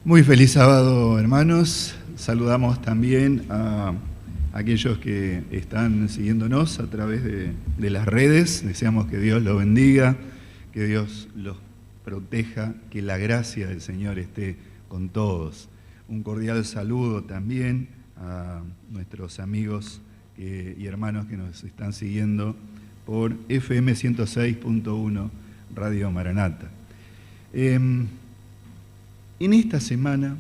Muy feliz sábado, hermanos. Saludamos también a aquellos que están siguiéndonos a través de las redes. Deseamos que Dios los bendiga, que Dios los proteja, que la gracia del Señor esté con todos. Un cordial saludo también a nuestros amigos y hermanos que nos están siguiendo por FM 106.1 Radio Maranata. En esta semana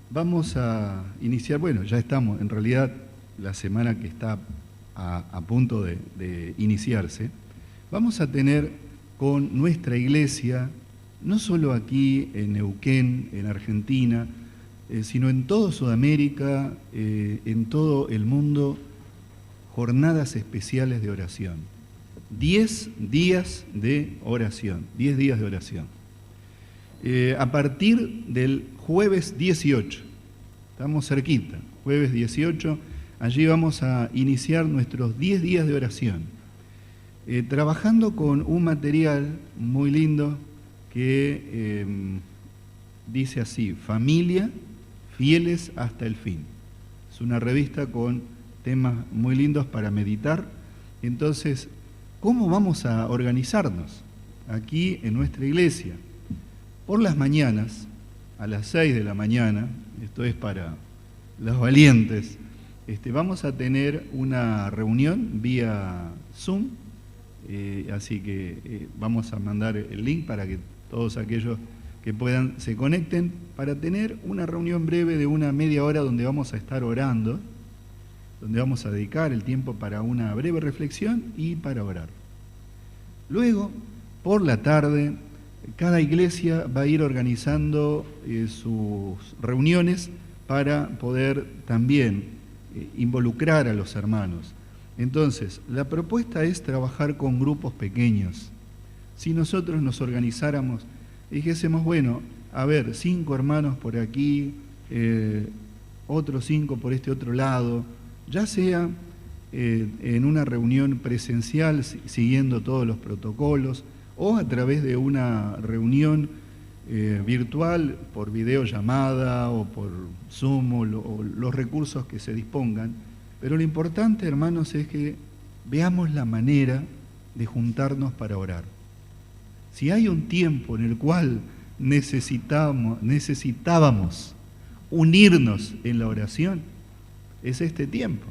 vamos a iniciar, bueno, ya estamos, en realidad la semana que está a punto de iniciarse, vamos a tener con nuestra iglesia, no solo aquí en Neuquén, en Argentina, sino en toda Sudamérica, en todo el mundo, jornadas especiales de oración. 10 días de oración, 10 días de oración. A partir del jueves 18, estamos cerquita, jueves 18, allí vamos a iniciar nuestros 10 días de oración, trabajando con un material muy lindo que dice así: Familia, fieles hasta el fin. Es una revista con temas muy lindos para meditar. Entonces, ¿cómo vamos a organizarnos aquí en nuestra iglesia? Por las mañanas, a las 6 de la mañana, esto es para los valientes, vamos a tener una reunión vía Zoom, así que vamos a mandar el link para que todos aquellos que puedan se conecten para tener una reunión breve de una media hora donde vamos a estar orando, donde vamos a dedicar el tiempo para una breve reflexión y para orar. Luego, por la tarde, cada iglesia va a ir organizando sus reuniones para poder también involucrar a los hermanos. Entonces, la propuesta es trabajar con grupos pequeños. Si nosotros nos organizáramos y dijésemos, bueno, a ver, 5 hermanos por aquí, otros 5 por este otro lado, ya sea en una reunión presencial siguiendo todos los protocolos, o a través de una reunión virtual por videollamada o por Zoom o los recursos que se dispongan. Pero lo importante, hermanos, es que veamos la manera de juntarnos para orar. Si hay un tiempo en el cual necesitábamos unirnos en la oración, es este tiempo.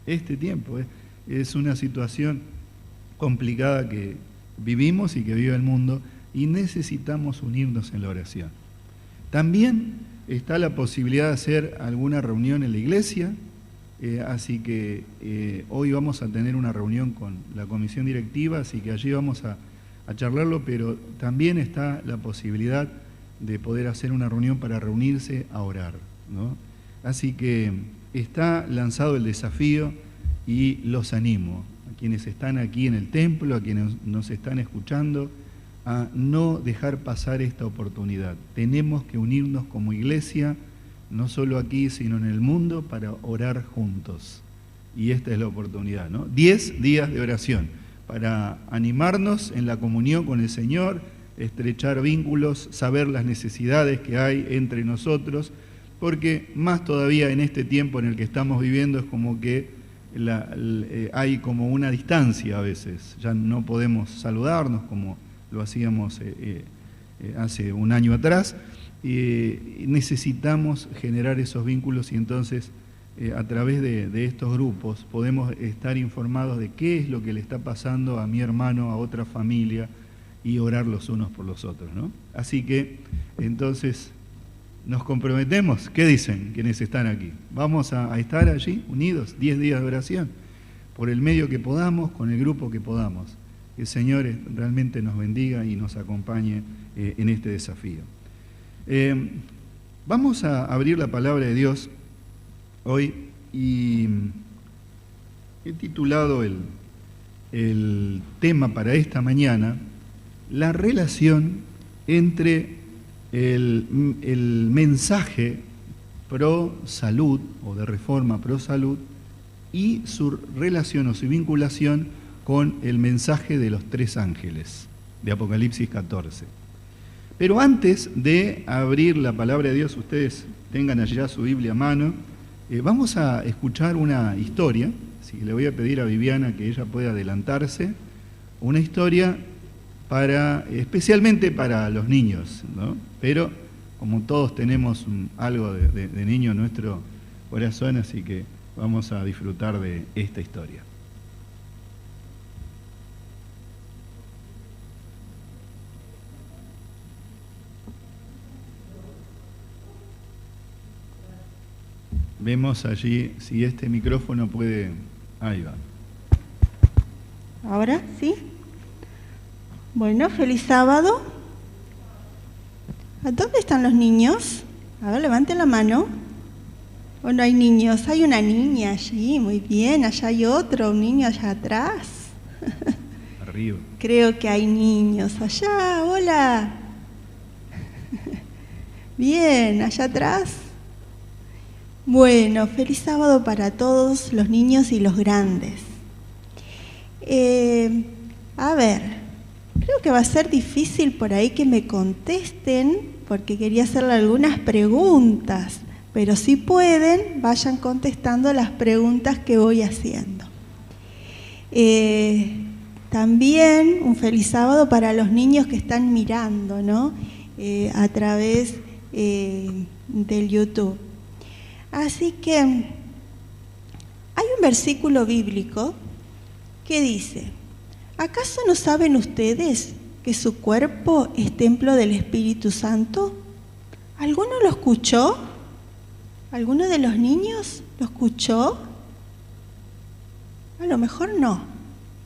Este tiempo es una situación complicada que vivimos y que vive el mundo, y necesitamos unirnos en la oración. También está la posibilidad de hacer alguna reunión en la iglesia, así que hoy vamos a tener una reunión con la comisión directiva, así que allí vamos a charlarlo, pero también está la posibilidad de poder hacer una reunión para reunirse a orar, ¿no? Así que está lanzado el desafío y los animo a quienes están aquí en el templo, a quienes nos están escuchando, a no dejar pasar esta oportunidad. Tenemos que unirnos como iglesia, no solo aquí, sino en el mundo, para orar juntos. Y esta es la oportunidad, ¿no? 10 días de oración, para animarnos en la comunión con el Señor, estrechar vínculos, saber las necesidades que hay entre nosotros, porque más todavía en este tiempo en el que estamos viviendo es como que hay como una distancia a veces, ya no podemos saludarnos como lo hacíamos hace un año atrás, necesitamos generar esos vínculos, y entonces a través de estos grupos podemos estar informados de qué es lo que le está pasando a mi hermano, a otra familia, y orar los unos por los otros, ¿no? Así que entonces nos comprometemos. ¿Qué dicen quienes están aquí? Vamos a estar allí unidos, 10 días de oración, por el medio que podamos, con el grupo que podamos. Que el Señor realmente nos bendiga y nos acompañe en este desafío. Vamos a abrir la palabra de Dios hoy, y he titulado el tema para esta mañana: la relación entre el mensaje pro salud o de reforma pro salud y su relación o su vinculación con el mensaje de los 3 ángeles de Apocalipsis 14. Pero antes de abrir la palabra de Dios, ustedes tengan allá su Biblia a mano, vamos a escuchar una historia. Así que le voy a pedir a Viviana que ella pueda adelantarse. Una historia especialmente para los niños, ¿no? Pero como todos tenemos algo de niño en nuestro corazón, así que vamos a disfrutar de esta historia. Vemos allí si este micrófono puede... Ahí va. ¿Ahora sí? Bueno, feliz sábado. ¿A dónde están los niños? A ver, levanten la mano. ¿O no hay niños? Hay una niña allí, muy bien. Allá hay otro, un niño allá atrás. Arriba. Creo que hay niños allá. Hola. Bien, allá atrás. Bueno, feliz sábado para todos los niños y los grandes. A ver, creo que va a ser difícil por ahí que me contesten, porque quería hacerle algunas preguntas, pero si pueden, vayan contestando las preguntas que voy haciendo. También un feliz sábado para los niños que están mirando, ¿no? A través del YouTube. Así que hay un versículo bíblico que dice: ¿acaso no saben ustedes que su cuerpo es templo del Espíritu Santo? ¿Alguno lo escuchó? ¿Alguno de los niños lo escuchó? A lo mejor no.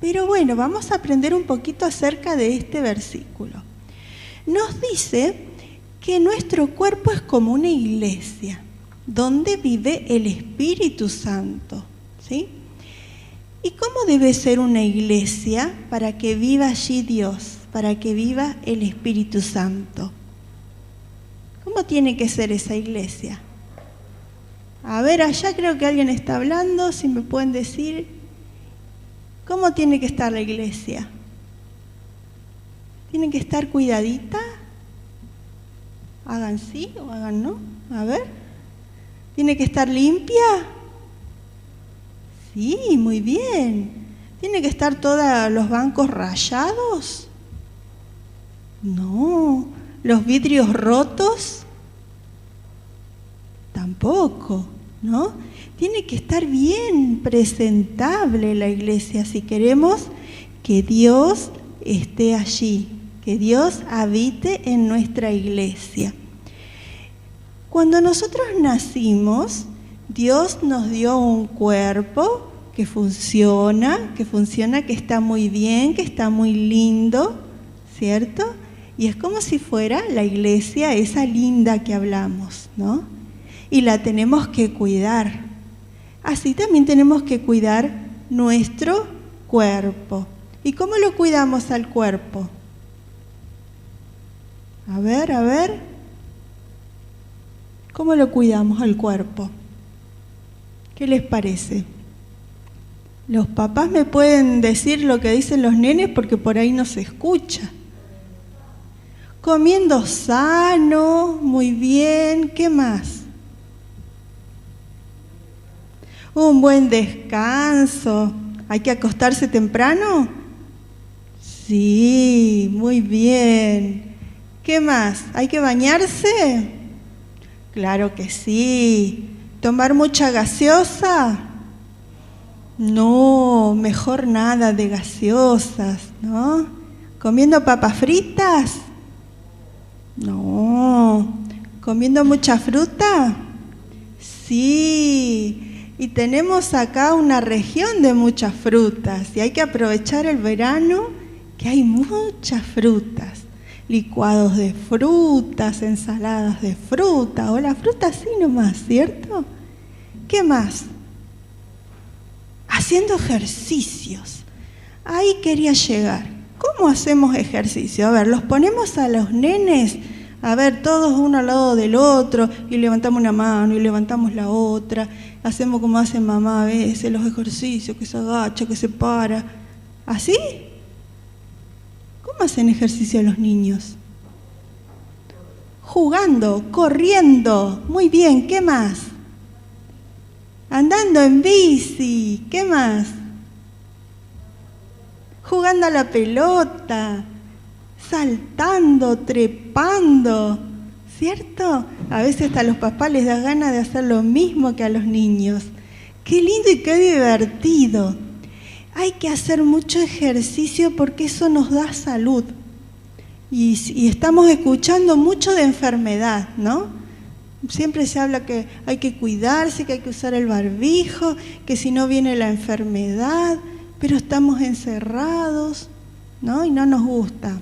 Pero bueno, vamos a aprender un poquito acerca de este versículo. Nos dice que nuestro cuerpo es como una iglesia donde vive el Espíritu Santo, ¿sí? ¿Y cómo debe ser una iglesia para que viva allí Dios, para que viva el Espíritu Santo? ¿Cómo tiene que ser esa iglesia? A ver, allá creo que alguien está hablando, si me pueden decir, ¿cómo tiene que estar la iglesia? ¿Tiene que estar cuidadita? ¿Hagan sí o hagan no? A ver. ¿Tiene que estar limpia? Sí, muy bien. ¿Tiene que estar todos los bancos rayados? No. ¿Los vidrios rotos? Tampoco, ¿no? Tiene que estar bien presentable la iglesia si queremos que Dios esté allí, que Dios habite en nuestra iglesia. Cuando nosotros nacimos, Dios nos dio un cuerpo que funciona, que está muy bien, que está muy lindo, ¿cierto? Y es como si fuera la iglesia esa linda que hablamos, ¿no? Y la tenemos que cuidar. Así también tenemos que cuidar nuestro cuerpo. ¿Y cómo lo cuidamos al cuerpo? A ver. ¿Cómo lo cuidamos al cuerpo? ¿Qué les parece? Los papás me pueden decir lo que dicen los nenes porque por ahí no se escucha. Comiendo sano, muy bien, ¿qué más? Un buen descanso. ¿Hay que acostarse temprano? Sí, muy bien. ¿Qué más? ¿Hay que bañarse? Claro que sí. ¿Tomar mucha gaseosa? No, mejor nada de gaseosas, ¿no? ¿Comiendo papas fritas? No. ¿Comiendo mucha fruta? Sí. Y tenemos acá una región de muchas frutas y hay que aprovechar el verano que hay muchas frutas. Licuados de frutas, ensaladas de fruta, o la fruta así nomás, ¿cierto? ¿Qué más? Haciendo ejercicios. Ahí quería llegar. ¿Cómo hacemos ejercicio? A ver, los ponemos a los nenes, a ver, todos uno al lado del otro, y levantamos una mano y levantamos la otra. Hacemos como hace mamá a veces, los ejercicios, que se agacha, que se para. ¿Así? ¿Cómo hacen ejercicio los niños? jugando, corriendo. Muy bien, ¿qué más? Andando en bici, ¿qué más? Jugando a la pelota, saltando, trepando, ¿cierto? A veces hasta a los papás les da ganas de hacer lo mismo que a los niños. ¡Qué lindo y qué divertido! Hay que hacer mucho ejercicio porque eso nos da salud. Y estamos escuchando mucho de enfermedad, ¿no? Siempre se habla que hay que cuidarse, que hay que usar el barbijo, que si no viene la enfermedad, pero estamos encerrados, ¿no? Y no nos gusta.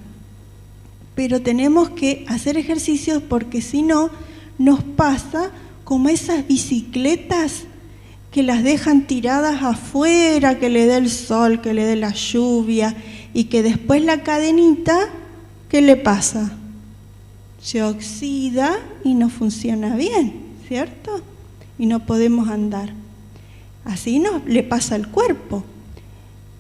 Pero tenemos que hacer ejercicios porque si no, nos pasa como esas bicicletas que las dejan tiradas afuera, que le dé el sol, que le dé la lluvia, y que después la cadenita, ¿qué le pasa? Se oxida y no funciona bien, ¿cierto? Y no podemos andar. Así le pasa al cuerpo.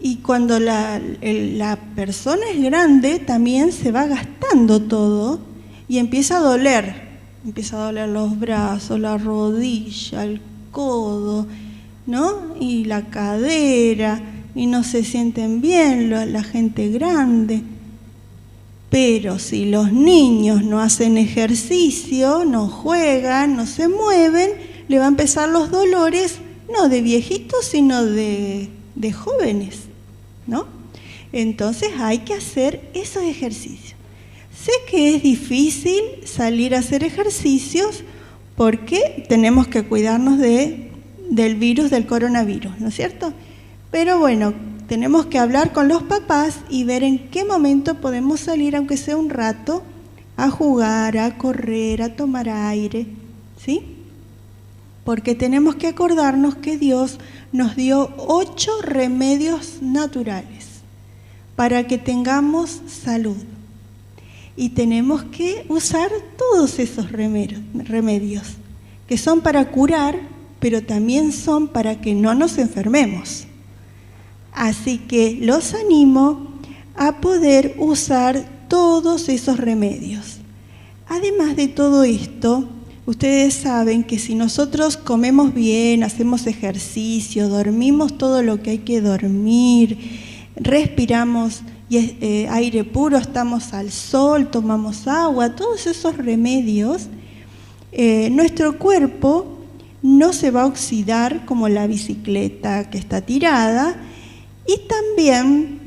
Y cuando la persona es grande, también se va gastando todo y empieza a doler. Empieza a doler los brazos, la rodilla, el codo, ¿no? Y la cadera, y no se sienten bien la gente grande. Pero si los niños no hacen ejercicio, no juegan, no se mueven, le van a empezar los dolores, no de viejitos, sino de jóvenes, ¿no? Entonces hay que hacer esos ejercicios. Sé que es difícil salir a hacer ejercicios porque tenemos que cuidarnos del virus, del coronavirus, ¿no es cierto? Pero bueno, tenemos que hablar con los papás y ver en qué momento podemos salir, aunque sea un rato, a jugar, a correr, a tomar aire, ¿sí? Porque tenemos que acordarnos que Dios nos dio 8 remedios naturales para que tengamos salud. Y tenemos que usar todos esos remedios, que son para curar, pero también son para que no nos enfermemos. Así que los animo a poder usar todos esos remedios. Además de todo esto, ustedes saben que si nosotros comemos bien, hacemos ejercicio, dormimos todo lo que hay que dormir, respiramos aire puro, estamos al sol, tomamos agua, todos esos remedios, nuestro cuerpo no se va a oxidar como la bicicleta que está tirada, y también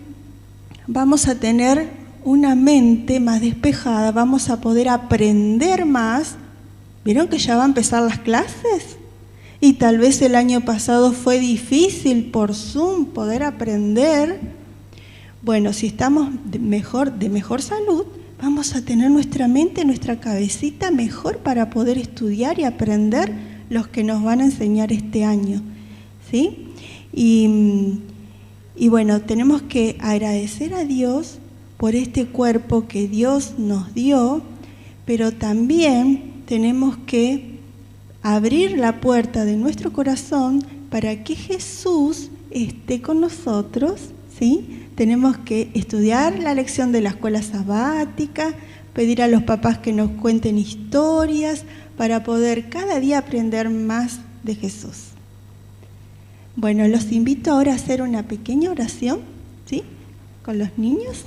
vamos a tener una mente más despejada, vamos a poder aprender más. ¿Vieron que ya van a empezar las clases? Y tal vez el año pasado fue difícil por Zoom poder aprender. Bueno, si estamos de mejor salud, vamos a tener nuestra mente, nuestra cabecita mejor para poder estudiar y aprender los que nos van a enseñar este año, ¿sí? Y bueno, tenemos que agradecer a Dios por este cuerpo que Dios nos dio, pero también tenemos que abrir la puerta de nuestro corazón para que Jesús esté con nosotros, ¿sí? Tenemos que estudiar la lección de la escuela sabática, pedir a los papás que nos cuenten historias para poder cada día aprender más de Jesús. Bueno, los invito ahora a hacer una pequeña oración, ¿sí? Con los niños.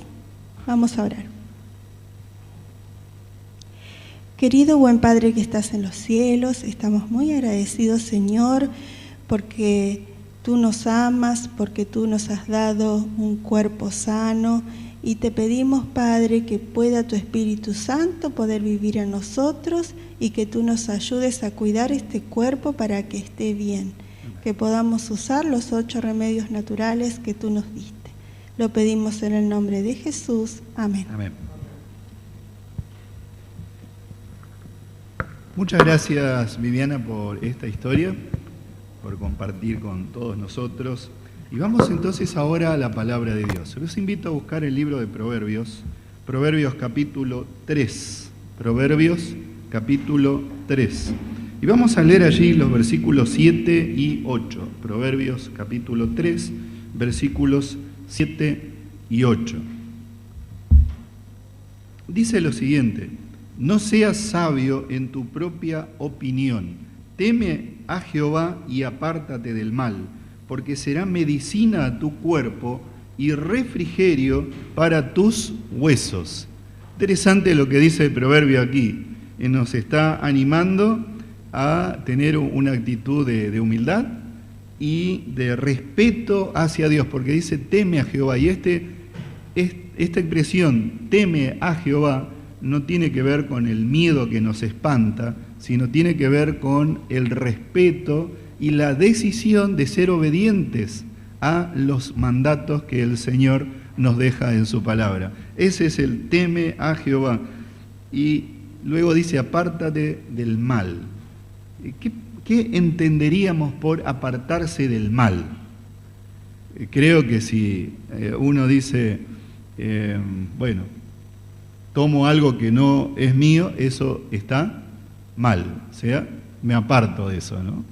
Vamos a orar. Querido buen Padre que estás en los cielos, estamos muy agradecidos, Señor, porque Tú nos amas, porque Tú nos has dado un cuerpo sano, y te pedimos, Padre, que pueda Tu Espíritu Santo poder vivir en nosotros y que Tú nos ayudes a cuidar este cuerpo para que esté bien, que podamos usar los 8 remedios naturales que Tú nos diste. Lo pedimos en el nombre de Jesús. Amén. Amén. Muchas gracias, Viviana, por esta historia, por compartir con todos nosotros. Y vamos entonces ahora a la palabra de Dios. Los invito a buscar el libro de Proverbios, Proverbios capítulo 3. Proverbios capítulo 3. Y vamos a leer allí los versículos 7 y 8. Proverbios capítulo 3, versículos 7 y 8. Dice lo siguiente: no seas sabio en tu propia opinión. Teme a Jehová y apártate del mal, porque será medicina a tu cuerpo y refrigerio para tus huesos. Interesante lo que dice el proverbio aquí. Nos está animando a tener una actitud de humildad y de respeto hacia Dios, porque dice teme a Jehová. Y esta expresión, teme a Jehová, no tiene que ver con el miedo que nos espanta, sino tiene que ver con el respeto y la decisión de ser obedientes a los mandatos que el Señor nos deja en su palabra. Ese es el teme a Jehová. Y luego dice, apártate del mal. ¿Qué entenderíamos por apartarse del mal? Creo que si uno dice, bueno, tomo algo que no es mío, eso está mal, o sea, me aparto de eso, ¿no?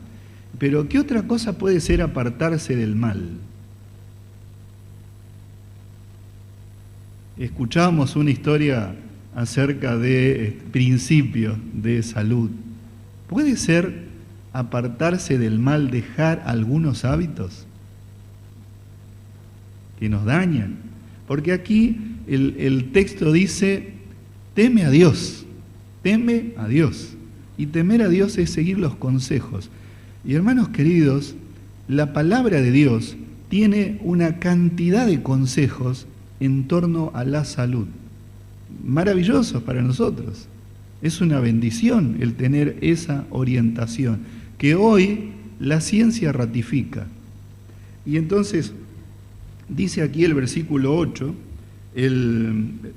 Pero ¿qué otra cosa puede ser apartarse del mal? Escuchábamos una historia acerca de principios de salud. ¿Puede ser apartarse del mal dejar algunos hábitos que nos dañan? Porque aquí el texto dice, teme a Dios, teme a Dios. Y temer a Dios es seguir los consejos. Y hermanos queridos, la palabra de Dios tiene una cantidad de consejos en torno a la salud. Maravillosos para nosotros. Es una bendición el tener esa orientación, que hoy la ciencia ratifica. Y entonces, dice aquí el versículo 8,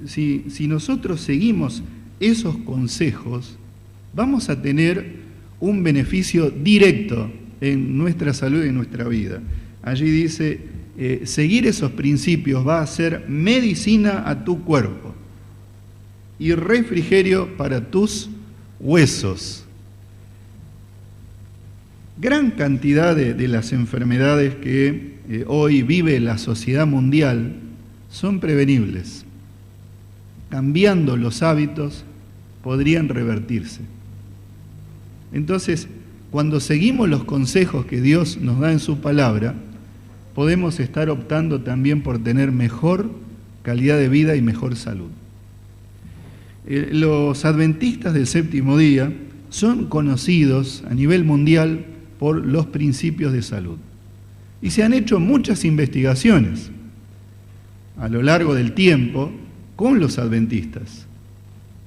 si nosotros seguimos esos consejos, vamos a tener un beneficio directo en nuestra salud y en nuestra vida. Allí dice, seguir esos principios va a ser medicina a tu cuerpo y refrigerio para tus huesos. Gran cantidad de las enfermedades que hoy vive la sociedad mundial son prevenibles. Cambiando los hábitos podrían revertirse. Entonces, cuando seguimos los consejos que Dios nos da en su palabra, podemos estar optando también por tener mejor calidad de vida y mejor salud. Los adventistas del séptimo día son conocidos a nivel mundial por los principios de salud. Y se han hecho muchas investigaciones a lo largo del tiempo con los adventistas.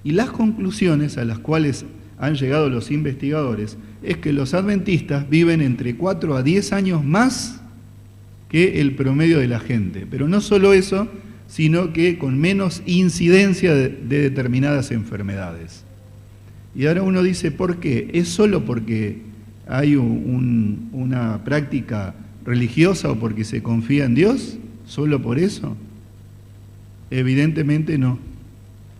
Y las conclusiones a las cuales han llegado los investigadores es que los adventistas viven entre 4 a 10 años más que el promedio de la gente. Pero no solo eso, sino que con menos incidencia de determinadas enfermedades. Y ahora uno dice, ¿por qué? ¿Es solo porque hay una práctica religiosa o porque se confía en Dios? ¿Solo por eso? Evidentemente no,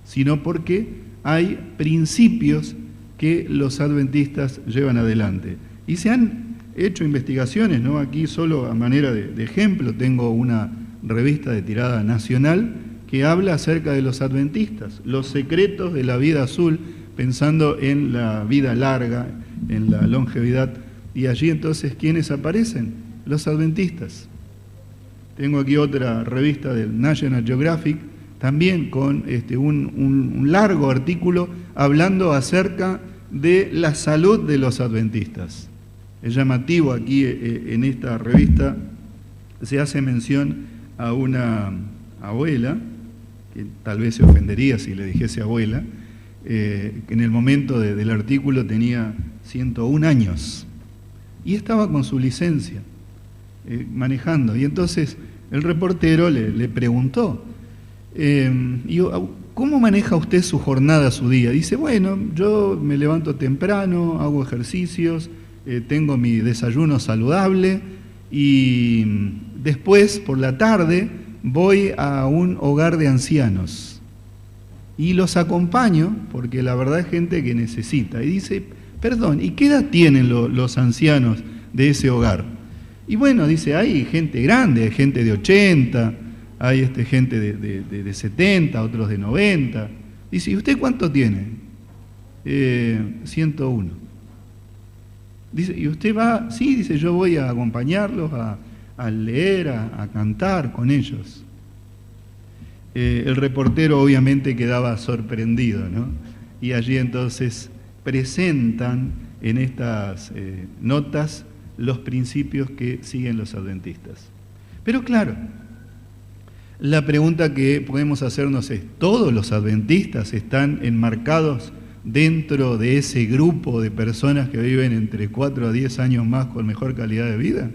sino porque hay principios que los adventistas llevan adelante. Y se han hecho investigaciones, ¿no? Aquí solo a manera de ejemplo tengo una revista de tirada nacional que habla acerca de los adventistas, los secretos de la vida azul, pensando en la vida larga, en la longevidad. Y allí entonces, ¿quiénes aparecen? Los adventistas. Tengo aquí otra revista del National Geographic, también con un largo artículo hablando acerca de la salud de los adventistas. Es llamativo aquí en esta revista, se hace mención a una abuela, que tal vez se ofendería si le dijese abuela, que en el momento del artículo tenía 101 años y estaba con su licencia manejando. Y entonces el reportero le preguntó, ¿cómo maneja usted su jornada, su día? Dice, bueno, yo me levanto temprano, hago ejercicios, tengo mi desayuno saludable y después, por la tarde, voy a un hogar de ancianos y los acompaño porque la verdad es gente que necesita. Y dice, perdón, ¿y qué edad tienen los ancianos de ese hogar? Y bueno, dice, hay gente grande, hay gente de 80, hay gente de 70, otros de 90. Dice, ¿y usted cuánto tiene? 101. Dice, ¿y usted va? Sí, dice, yo voy a acompañarlos, a leer, a cantar con ellos. El reportero obviamente quedaba sorprendido, ¿no? Y allí entonces presentan en estas notas los principios que siguen los adventistas. Pero claro, la pregunta que podemos hacernos es, ¿todos los adventistas están enmarcados dentro de ese grupo de personas que viven entre 4 a 10 años más con mejor calidad de vida?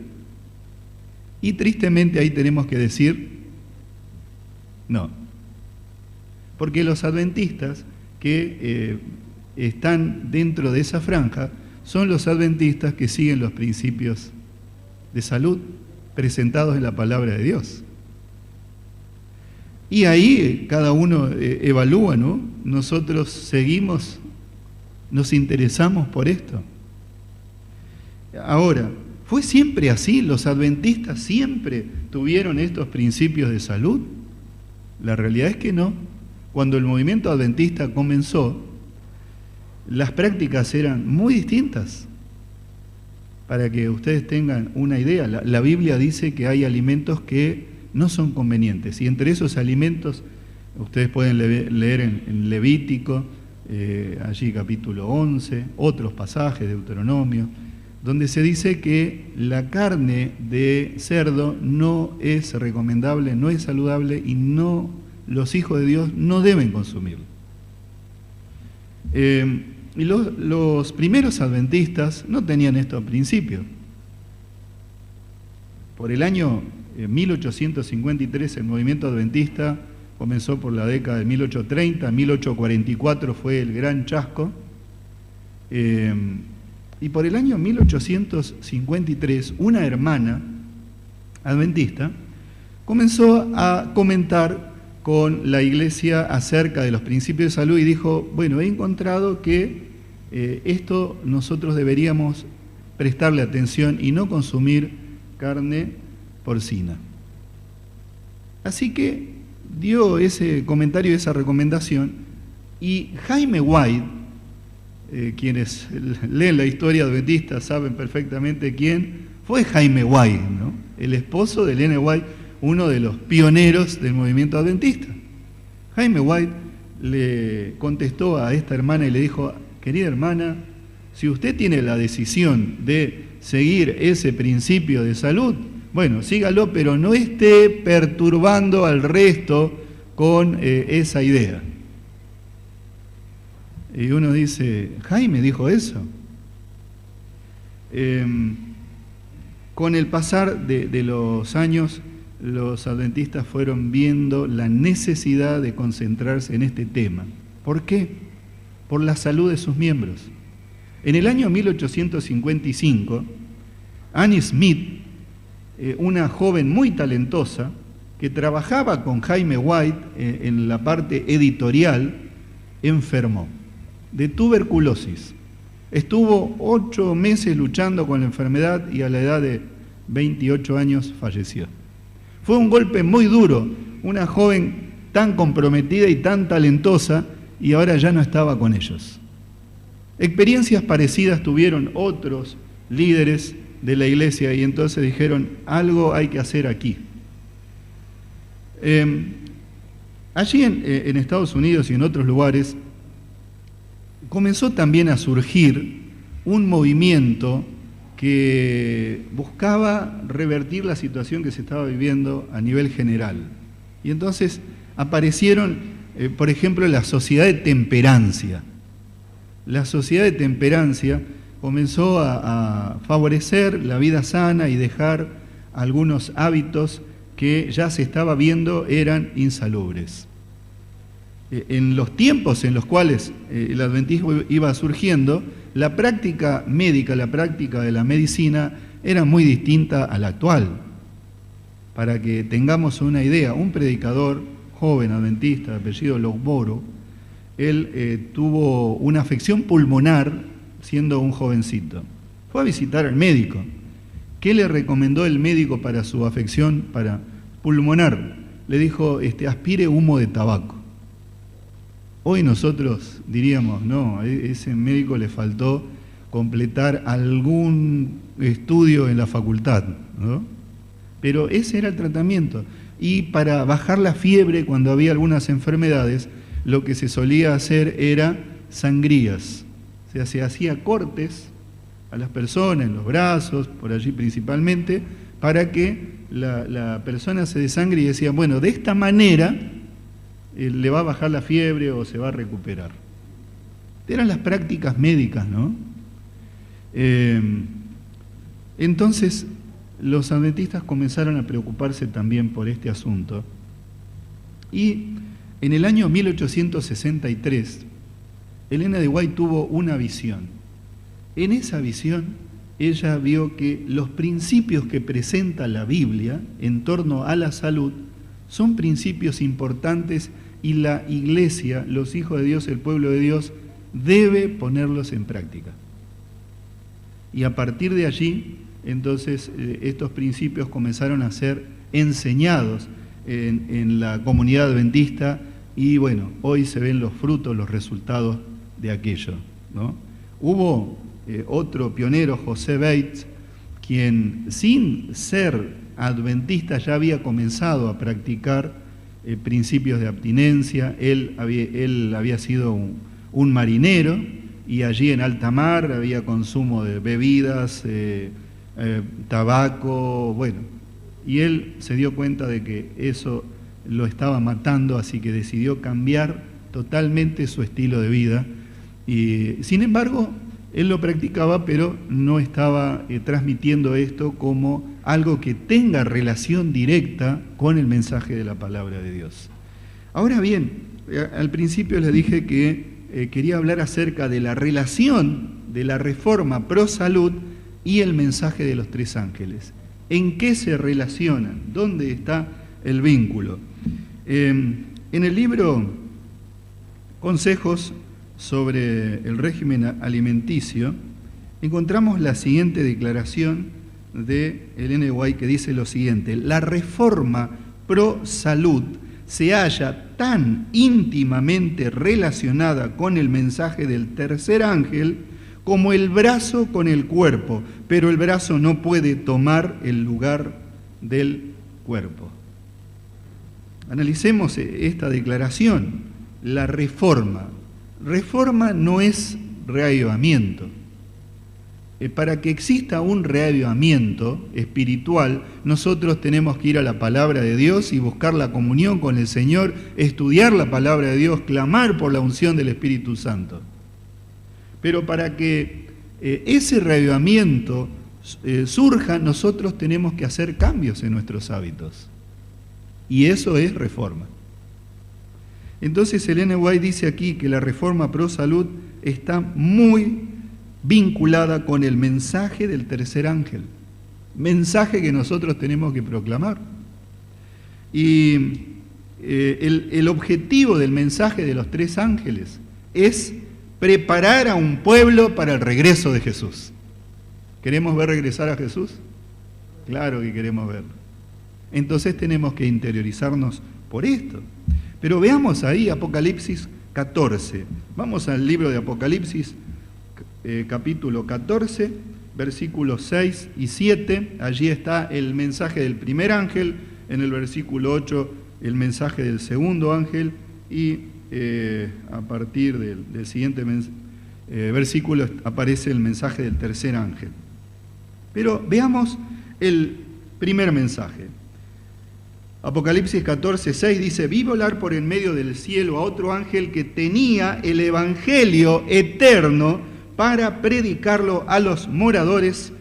Y tristemente ahí tenemos que decir, no. Porque los adventistas que están dentro de esa franja son los adventistas que siguen los principios de salud presentados en la palabra de Dios. Y ahí cada uno evalúa, ¿no? Nosotros seguimos, nos interesamos por esto. Ahora, ¿fue siempre así? ¿Los adventistas siempre tuvieron estos principios de salud? La realidad es que no. Cuando el movimiento adventista comenzó, las prácticas eran muy distintas. Para que ustedes tengan una idea, la Biblia dice que hay alimentos que no son convenientes, y entre esos alimentos, ustedes pueden leer en Levítico, allí capítulo 11, otros pasajes de Deuteronomio, donde se dice que la carne de cerdo no es recomendable, no es saludable, y los hijos de Dios no deben consumirlo. Y los primeros adventistas no tenían estos principios. Por el año 1853 el movimiento adventista comenzó por la década de 1830, 1844 fue el gran chasco, y por el año 1853 una hermana adventista comenzó a comentar con la iglesia acerca de los principios de salud y dijo, bueno, he encontrado que esto nosotros deberíamos prestarle atención y no consumir carne porcina. Así que dio ese comentario, esa recomendación, y Jaime White, quienes leen la historia adventista saben perfectamente quién fue Jaime White, ¿no? El esposo de Ellen White, uno de los pioneros del movimiento adventista. Jaime White le contestó a esta hermana y le dijo, querida hermana, si usted tiene la decisión de seguir ese principio de salud, bueno, sígalo, pero no esté perturbando al resto con esa idea. Y uno dice, Jaime dijo eso. Con el pasar de los años, los adventistas fueron viendo la necesidad de concentrarse en este tema. ¿Por qué? Por la salud de sus miembros. En el año 1855, Annie Smith, una joven muy talentosa, que trabajaba con Jaime White en la parte editorial, enfermó de tuberculosis. Estuvo 8 meses luchando con la enfermedad y a la edad de 28 años falleció. Fue un golpe muy duro, una joven tan comprometida y tan talentosa, y ahora ya no estaba con ellos. Experiencias parecidas tuvieron otros líderes de la iglesia y entonces dijeron, algo hay que hacer aquí. Allí en Estados Unidos y en otros lugares comenzó también a surgir un movimiento que buscaba revertir la situación que se estaba viviendo a nivel general. Y entonces aparecieron, por ejemplo, la Sociedad de Temperancia. La Sociedad de Temperancia comenzó a favorecer la vida sana y dejar algunos hábitos que ya se estaba viendo eran insalubres. En los tiempos en los cuales el adventismo iba surgiendo, la práctica médica, la práctica de la medicina era muy distinta a la actual. Para que tengamos una idea, un predicador joven adventista de apellido Logboro, él tuvo una afección pulmonar siendo un jovencito. Fue a visitar al médico. ¿Qué le recomendó el médico para su afección pulmonar? Le dijo, aspire humo de tabaco. Hoy nosotros diríamos, no, a ese médico le faltó completar algún estudio en la facultad, ¿no? Pero ese era el tratamiento. Y para bajar la fiebre cuando había algunas enfermedades, lo que se solía hacer era sangrías. O sea, se hacía cortes a las personas, en los brazos, por allí principalmente, para que la persona se desangre y decía, bueno, de esta manera le va a bajar la fiebre o se va a recuperar. Eran las prácticas médicas, ¿no? Entonces, los adventistas comenzaron a preocuparse también por este asunto. Y en el año 1863, Elena de White tuvo una visión. En esa visión, ella vio que los principios que presenta la Biblia en torno a la salud son principios importantes y la Iglesia, los hijos de Dios, el pueblo de Dios, debe ponerlos en práctica. Y a partir de allí, entonces, estos principios comenzaron a ser enseñados en la comunidad adventista y bueno, hoy se ven los frutos, los resultados de aquello, ¿no? Hubo otro pionero, José Bates, quien sin ser adventista ya había comenzado a practicar principios de abstinencia. Él había sido un marinero y allí en alta mar había consumo de bebidas, tabaco, bueno, y él se dio cuenta de que eso lo estaba matando, así que decidió cambiar totalmente su estilo de vida. Y sin embargo, él lo practicaba, pero no estaba transmitiendo esto como algo que tenga relación directa con el mensaje de la palabra de Dios. Ahora bien, al principio les dije que quería hablar acerca de la relación de la reforma pro salud y el mensaje de los tres ángeles. ¿En qué se relacionan? ¿Dónde está el vínculo? En el libro Consejos sobre el régimen alimenticio, encontramos la siguiente declaración de Elena de White que dice lo siguiente: la reforma pro salud se halla tan íntimamente relacionada con el mensaje del tercer ángel como el brazo con el cuerpo, pero el brazo no puede tomar el lugar del cuerpo. Analicemos esta declaración. La reforma. Reforma no es reavivamiento. Para que exista un reavivamiento espiritual, nosotros tenemos que ir a la palabra de Dios y buscar la comunión con el Señor, estudiar la palabra de Dios, clamar por la unción del Espíritu Santo. Pero para que ese reavivamiento surja, nosotros tenemos que hacer cambios en nuestros hábitos. Y eso es reforma. Entonces Elena White dice aquí que la reforma pro salud está muy vinculada con el mensaje del tercer ángel, mensaje que nosotros tenemos que proclamar. Y el objetivo del mensaje de los tres ángeles es preparar a un pueblo para el regreso de Jesús. ¿Queremos ver regresar a Jesús? Claro que queremos verlo. Entonces tenemos que interiorizarnos por esto. Pero veamos ahí Apocalipsis 14. Vamos al libro de Apocalipsis, capítulo 14, versículos 6 y 7. Allí está el mensaje del primer ángel, en el versículo 8 el mensaje del segundo ángel y a partir del siguiente versículo aparece el mensaje del tercer ángel. Pero veamos el primer mensaje. Apocalipsis 14, 6 dice: vi volar por en medio del cielo a otro ángel que tenía el evangelio eterno para predicarlo a los moradores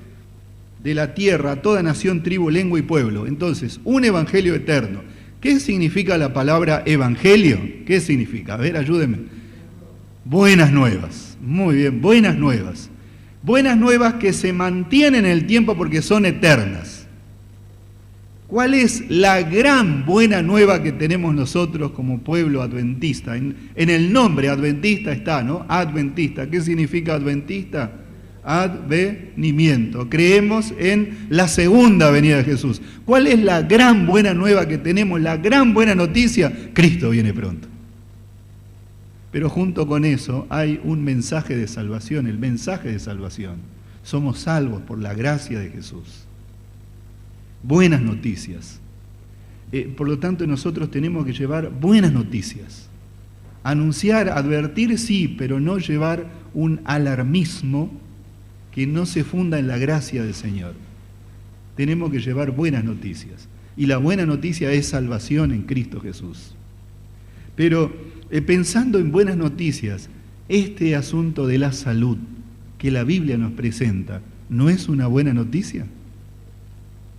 de la tierra, a toda nación, tribu, lengua y pueblo. Entonces, un evangelio eterno. ¿Qué significa la palabra evangelio? ¿Qué significa? A ver, ayúdenme. Buenas nuevas. Muy bien, buenas nuevas. Buenas nuevas que se mantienen en el tiempo porque son eternas. ¿Cuál es la gran buena nueva que tenemos nosotros como pueblo adventista? En el nombre adventista está, ¿no? Adventista. ¿Qué significa adventista? Advenimiento. Creemos en la segunda venida de Jesús. ¿Cuál es la gran buena nueva que tenemos? La gran buena noticia: Cristo viene pronto. Pero junto con eso hay un mensaje de salvación, el mensaje de salvación. Somos salvos por la gracia de Jesús. Buenas noticias. Por lo tanto, nosotros tenemos que llevar buenas noticias. Anunciar, advertir, sí, pero no llevar un alarmismo que no se funda en la gracia del Señor. Tenemos que llevar buenas noticias. Y la buena noticia es salvación en Cristo Jesús. Pero pensando en buenas noticias, este asunto de la salud que la Biblia nos presenta, ¿no es una buena noticia?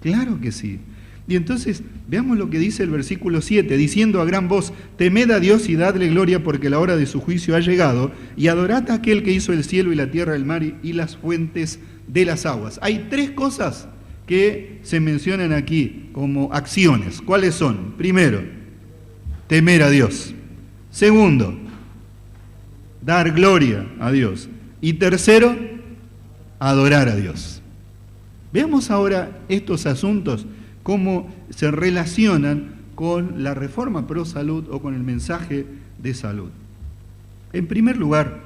Claro que sí. Y entonces, veamos lo que dice el versículo 7, diciendo a gran voz, temed a Dios y dadle gloria porque la hora de su juicio ha llegado, y adorad a aquel que hizo el cielo y la tierra, el mar y las fuentes de las aguas. Hay tres cosas que se mencionan aquí como acciones. ¿Cuáles son? Primero, temer a Dios. Segundo, dar gloria a Dios. Y tercero, adorar a Dios. Veamos ahora estos asuntos, cómo se relacionan con la reforma pro salud o con el mensaje de salud. En primer lugar,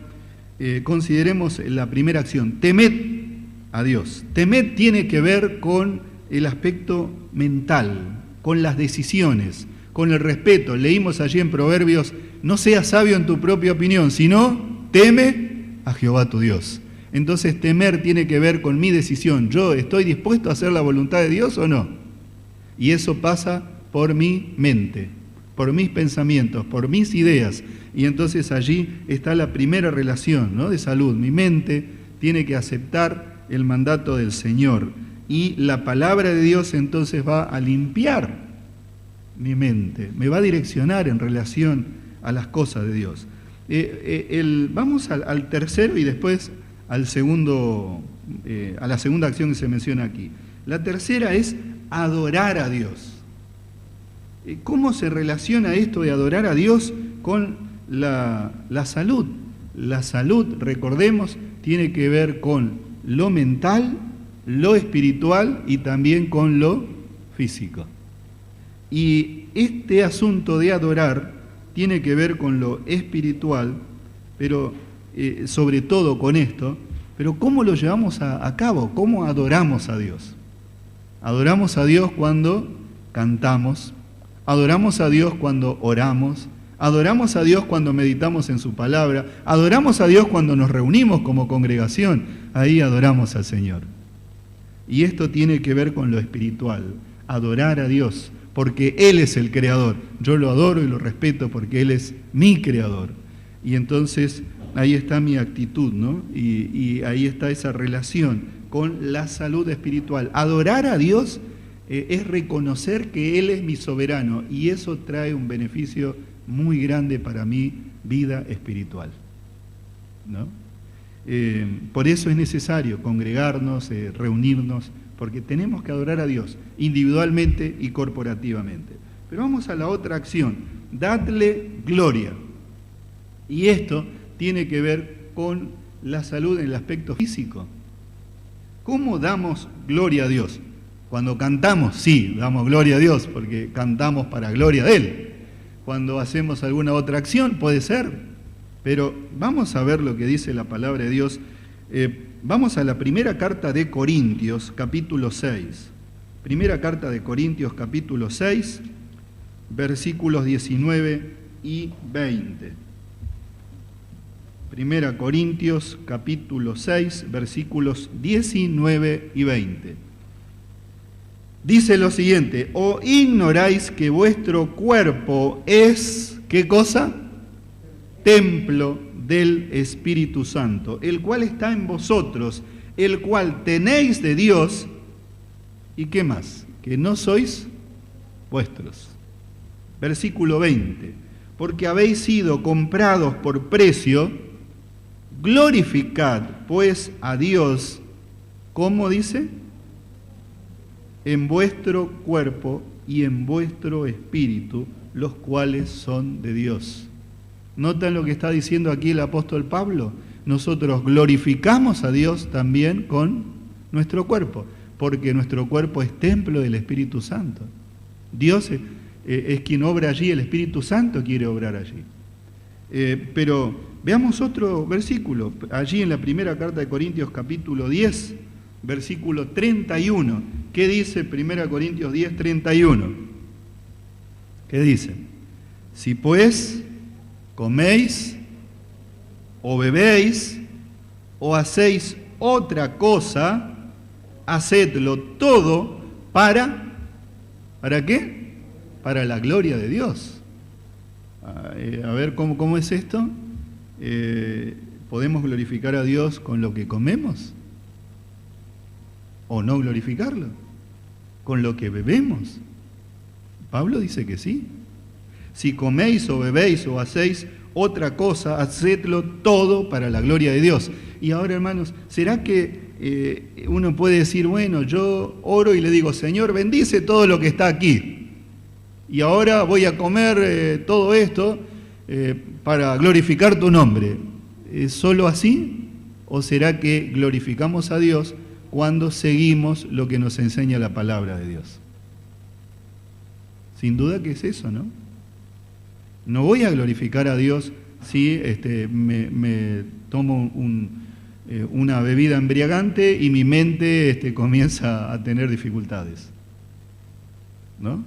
consideremos la primera acción, temed a Dios. Temed tiene que ver con el aspecto mental, con las decisiones, con el respeto. Leímos allí en Proverbios, no seas sabio en tu propia opinión, sino teme a Jehová tu Dios. Entonces temer tiene que ver con mi decisión. ¿Yo estoy dispuesto a hacer la voluntad de Dios o no? Y eso pasa por mi mente, por mis pensamientos, por mis ideas. Y entonces allí está la primera relación, ¿no?, de salud. Mi mente tiene que aceptar el mandato del Señor. Y la palabra de Dios entonces va a limpiar mi mente, me va a direccionar en relación a las cosas de Dios. Vamos al tercero y después al segundo, a la segunda acción que se menciona aquí. La tercera es adorar a Dios. ¿Cómo se relaciona esto de adorar a Dios con la salud? La salud, recordemos, tiene que ver con lo mental, lo espiritual y también con lo físico. Y este asunto de adorar tiene que ver con lo espiritual, pero sobre todo con esto, pero ¿cómo lo llevamos a cabo? ¿Cómo adoramos a Dios? Adoramos a Dios cuando cantamos, adoramos a Dios cuando oramos, adoramos a Dios cuando meditamos en su palabra, adoramos a Dios cuando nos reunimos como congregación, ahí adoramos al Señor. Y esto tiene que ver con lo espiritual, adorar a Dios, porque Él es el creador. Yo lo adoro y lo respeto porque Él es mi creador. Y entonces ahí está mi actitud, ¿no? Y ahí está esa relación con la salud espiritual. Adorar a Dios es reconocer que Él es mi soberano y eso trae un beneficio muy grande para mi vida espiritual, ¿no? Por eso es necesario congregarnos, reunirnos, porque tenemos que adorar a Dios individualmente y corporativamente. Pero vamos a la otra acción, dadle gloria. Y esto tiene que ver con la salud en el aspecto físico. ¿Cómo damos gloria a Dios? Cuando cantamos, sí, damos gloria a Dios, porque cantamos para gloria de Él. Cuando hacemos alguna otra acción, puede ser. Pero vamos a ver lo que dice la palabra de Dios. Vamos a la primera carta de Corintios, capítulo 6. Primera carta de Corintios, capítulo 6, versículos 19 y 20. Primera Corintios, capítulo 6, versículos 19 y 20. Dice lo siguiente, ¿o ignoráis que vuestro cuerpo es, ¿qué cosa? Templo del Espíritu Santo, el cual está en vosotros, el cual tenéis de Dios, ¿y qué más? Que no sois vuestros. Versículo 20, porque habéis sido comprados por precio, glorificad pues a Dios, ¿cómo dice? En vuestro cuerpo y en vuestro espíritu, los cuales son de Dios. ¿Notan lo que está diciendo aquí el apóstol Pablo? Nosotros glorificamos a Dios también con nuestro cuerpo, porque nuestro cuerpo es templo del Espíritu Santo. Dios es quien obra allí, el Espíritu Santo quiere obrar allí. Pero veamos otro versículo, allí en la primera carta de Corintios capítulo 10, versículo 31. ¿Qué dice 1 Corintios 10, 31? ¿Qué dice? Si pues coméis o bebéis o hacéis otra cosa, hacedlo todo ¿para qué? Para la gloria de Dios. A ver, ¿cómo es esto? ¿Podemos glorificar a Dios con lo que comemos? ¿O no glorificarlo? ¿Con lo que bebemos? Pablo dice que sí. Si coméis o bebéis o hacéis otra cosa, hacedlo todo para la gloria de Dios. Y ahora, hermanos, ¿será que uno puede decir, bueno, yo oro y le digo, Señor, bendice todo lo que está aquí, y ahora voy a comer todo esto para glorificar tu nombre? ¿Es solo así? ¿O será que glorificamos a Dios cuando seguimos lo que nos enseña la palabra de Dios? Sin duda que es eso, ¿no? No voy a glorificar a Dios si me tomo una bebida embriagante y mi mente comienza a tener dificultades, ¿no?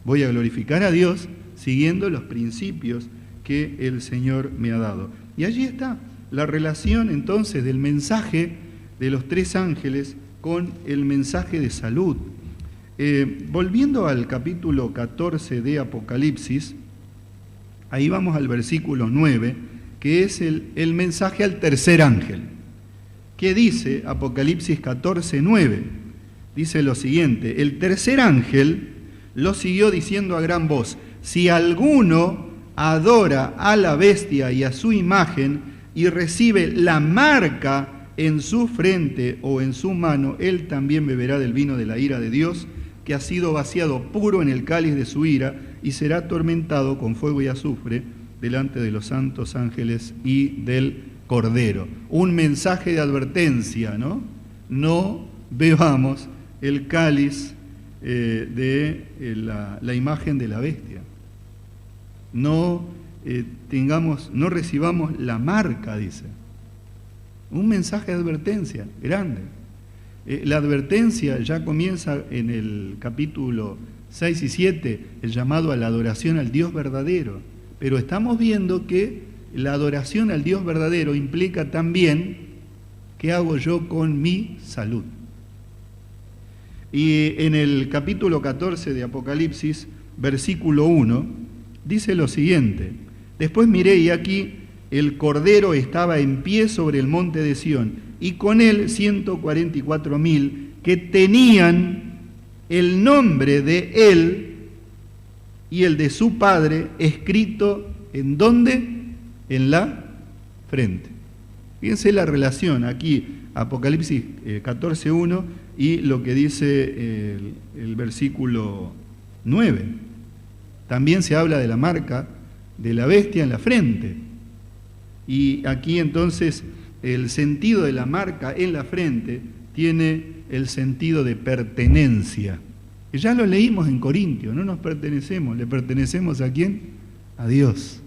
Voy a glorificar a Dios siguiendo los principios que el Señor me ha dado. Y allí está la relación entonces del mensaje de los 3 ángeles con el mensaje de salud. Volviendo al capítulo 14 de Apocalipsis, ahí vamos al versículo 9, que es el mensaje al tercer ángel. ¿Qué dice Apocalipsis 14, 9? Dice lo siguiente: el tercer ángel lo siguió diciendo a gran voz, si alguno adora a la bestia y a su imagen y recibe la marca en su frente o en su mano, él también beberá del vino de la ira de Dios, que ha sido vaciado puro en el cáliz de su ira, y será atormentado con fuego y azufre delante de los santos ángeles y del Cordero. Un mensaje de advertencia, ¿no? No bebamos el cáliz de la imagen de la bestia. No recibamos la marca, dice. Un mensaje de advertencia grande. La advertencia ya comienza en el capítulo 6 y 7, el llamado a la adoración al Dios verdadero. Pero estamos viendo que la adoración al Dios verdadero implica también qué hago yo con mi salud. Y en el capítulo 14 de Apocalipsis, versículo 1, dice lo siguiente: después miré y aquí el Cordero estaba en pie sobre el monte de Sión, y con él 144.000 que tenían el nombre de él y el de su Padre escrito, ¿en dónde? En la frente. Fíjense la relación aquí, Apocalipsis 14.1 y lo que dice el versículo 9. También se habla de la marca de la bestia en la frente. Y aquí entonces el sentido de la marca en la frente tiene el sentido de pertenencia. Que ya lo leímos en Corintios, no nos pertenecemos, ¿le pertenecemos a quién? A Dios.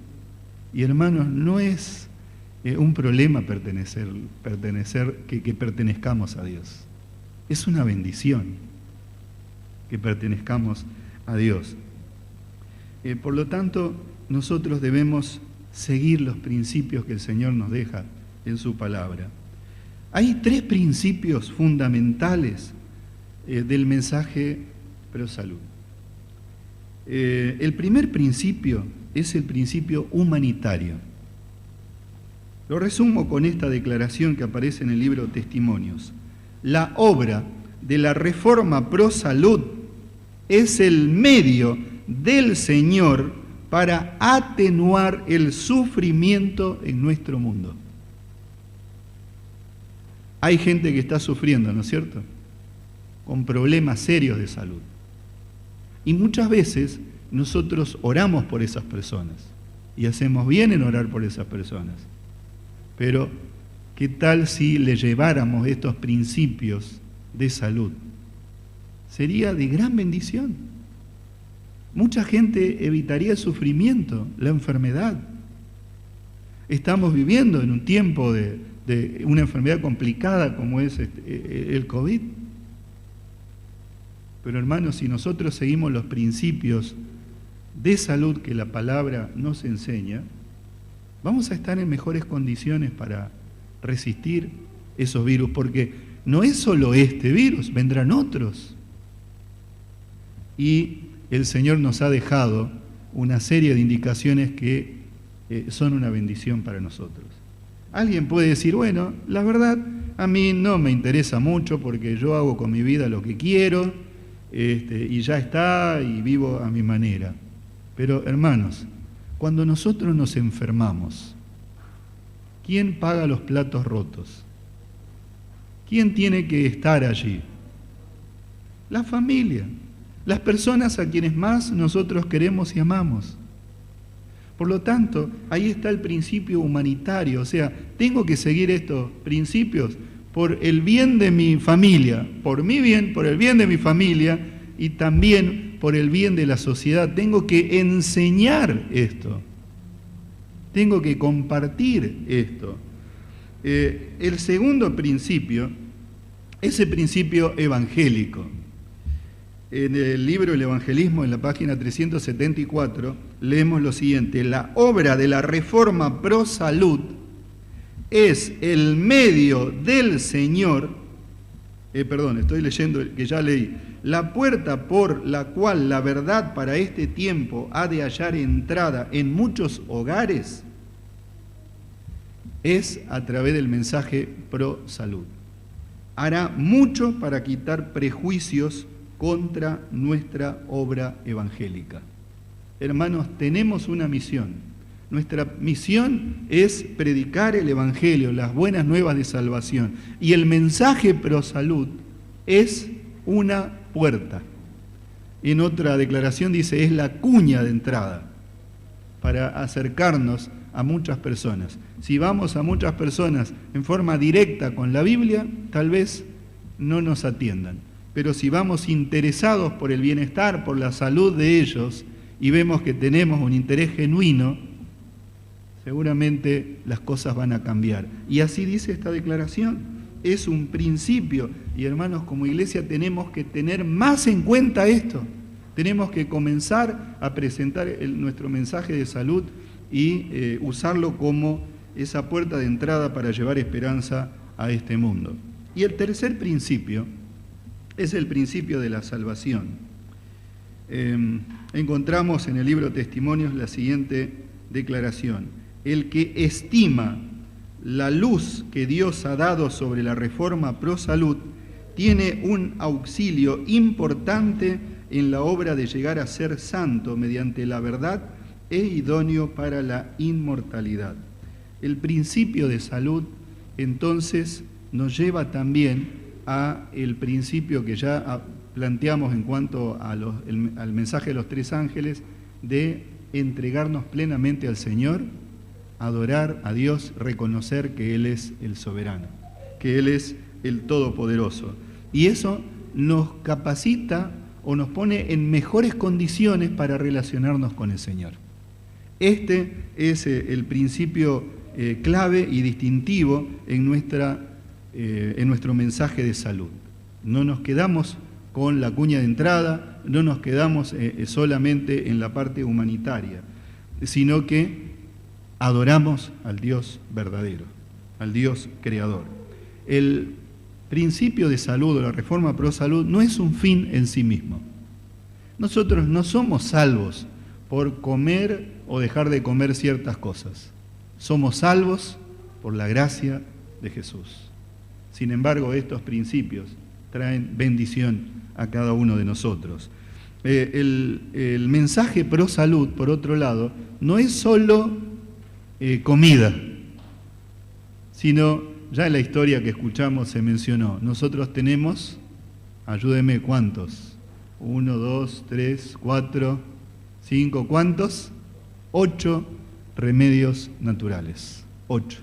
Y hermanos, no es un problema pertenecer que pertenezcamos a Dios. Es una bendición que pertenezcamos a Dios. Por lo tanto, nosotros debemos seguir los principios que el Señor nos deja en su palabra. Hay 3 principios fundamentales del mensaje pro salud. El primer principio es el principio humanitario. Lo resumo con esta declaración que aparece en el libro Testimonios. La obra de la reforma pro salud es el medio del Señor para atenuar el sufrimiento en nuestro mundo. Hay gente que está sufriendo, ¿no es cierto?, con problemas serios de salud. Y muchas veces nosotros oramos por esas personas y hacemos bien en orar por esas personas. Pero, ¿qué tal si le lleváramos estos principios de salud? Sería de gran bendición. Mucha gente evitaría el sufrimiento, la enfermedad. Estamos viviendo en un tiempo de una enfermedad complicada como es el COVID. Pero hermanos, si nosotros seguimos los principios de salud que la palabra nos enseña, vamos a estar en mejores condiciones para resistir esos virus, porque no es solo este virus, vendrán otros. Y el Señor nos ha dejado una serie de indicaciones que son una bendición para nosotros. Alguien puede decir, bueno, la verdad a mí no me interesa mucho porque yo hago con mi vida lo que quiero y ya está y vivo a mi manera. Pero hermanos, cuando nosotros nos enfermamos, ¿quién paga los platos rotos? ¿Quién tiene que estar allí? La familia, las personas a quienes más nosotros queremos y amamos. Por lo tanto, ahí está el principio humanitario, o sea, tengo que seguir estos principios por el bien de mi familia, por mi bien, por el bien de mi familia y también por el bien de la sociedad. Tengo que enseñar esto, tengo que compartir esto. El segundo principio es el principio evangélico. En el libro El Evangelismo, en la página 374, leemos lo siguiente: la obra de la Reforma Pro Salud es el medio del Señor, estoy leyendo el que ya leí, la puerta por la cual la verdad para este tiempo ha de hallar entrada en muchos hogares, es a través del mensaje pro salud. Hará mucho para quitar prejuicios contra nuestra obra evangélica. Hermanos, tenemos una misión. Nuestra misión es predicar el Evangelio, las buenas nuevas de salvación. Y el mensaje pro salud es una puerta. En otra declaración dice, es la cuña de entrada para acercarnos a muchas personas. Si vamos a muchas personas en forma directa con la Biblia, tal vez no nos atiendan. Pero si vamos interesados por el bienestar, por la salud de ellos, y vemos que tenemos un interés genuino, seguramente las cosas van a cambiar. Y así dice esta declaración, es un principio. Y hermanos, como iglesia tenemos que tener más en cuenta esto. Tenemos que comenzar a presentar nuestro mensaje de salud y usarlo como esa puerta de entrada para llevar esperanza a este mundo. Y el tercer principio es el principio de la salvación. Encontramos en el libro Testimonios la siguiente declaración: el que estima la luz que Dios ha dado sobre la Reforma Pro Salud tiene un auxilio importante en la obra de llegar a ser santo mediante la verdad e idóneo para la inmortalidad. El principio de salud, entonces, nos lleva también a el principio que ya planteamos en cuanto a al mensaje de los tres ángeles, de entregarnos plenamente al Señor, adorar a Dios, reconocer que Él es el soberano, que Él es el todopoderoso. Y eso nos capacita o nos pone en mejores condiciones para relacionarnos con el Señor. Este es el principio clave y distintivo en nuestro mensaje de salud. No nos quedamos con la cuña de entrada, no nos quedamos solamente en la parte humanitaria, sino que adoramos al Dios verdadero, al Dios creador. El principio de salud o la Reforma Pro Salud no es un fin en sí mismo. Nosotros no somos salvos por comer o dejar de comer ciertas cosas. Somos salvos por la gracia de Jesús. Sin embargo, estos principios traen bendición a cada uno de nosotros. El mensaje pro salud, por otro lado, no es solo comida, sino, ya en la historia que escuchamos se mencionó, nosotros tenemos, ayúdeme, ¿cuántos? 1, 2, 3, 4, 5, ¿cuántos? 8 remedios naturales, 8.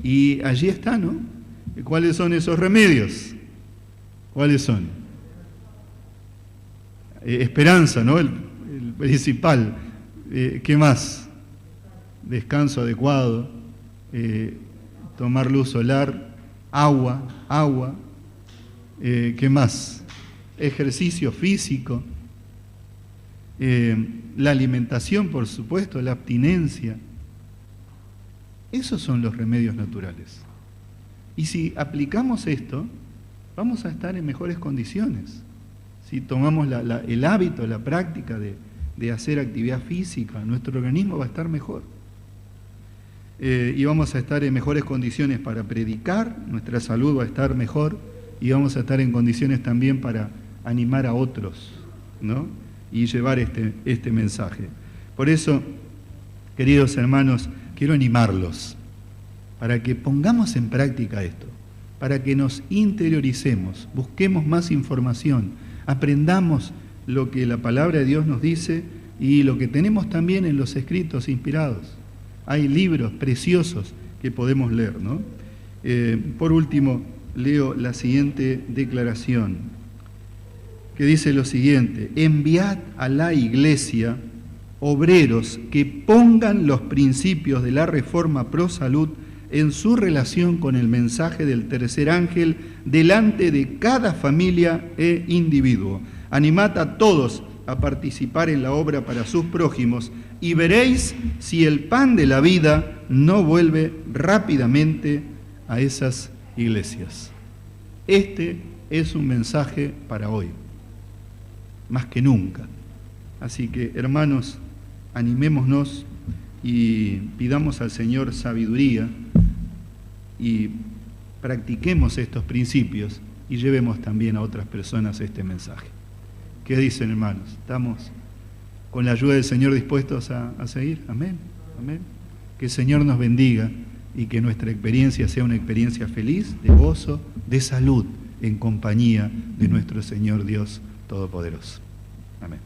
Y allí está, ¿no? ¿Cuáles son esos remedios? ¿Cuáles son? Esperanza, ¿no? El principal. ¿Qué más? descanso adecuado, tomar luz solar, agua, ¿qué más? Ejercicio físico, la alimentación, por supuesto, la abstinencia. Esos son los remedios naturales. Y si aplicamos esto, vamos a estar en mejores condiciones. Si tomamos el hábito, la práctica de hacer actividad física, nuestro organismo va a estar mejor. Y vamos a estar en mejores condiciones para predicar, nuestra salud va a estar mejor y vamos a estar en condiciones también para animar a otros, ¿no? Y llevar este mensaje. Por eso, queridos hermanos, quiero animarlos para que pongamos en práctica esto, para que nos interioricemos, busquemos más información, aprendamos lo que la palabra de Dios nos dice y lo que tenemos también en los escritos inspirados. Hay libros preciosos que podemos leer, ¿no? Por último, leo la siguiente declaración, que dice lo siguiente: enviad a la iglesia obreros que pongan los principios de la reforma pro salud en su relación con el mensaje del tercer ángel delante de cada familia e individuo. Animad a todos a participar en la obra para sus prójimos y veréis si el pan de la vida no vuelve rápidamente a esas iglesias. Este es un mensaje para hoy, más que nunca. Así que, hermanos, animémonos y pidamos al Señor sabiduría y practiquemos estos principios y llevemos también a otras personas este mensaje. ¿Qué dicen, hermanos? ¿Estamos con la ayuda del Señor dispuestos a seguir? Amén, amén. Que el Señor nos bendiga y que nuestra experiencia sea una experiencia feliz, de gozo, de salud, en compañía de nuestro Señor Dios Todopoderoso. Amén.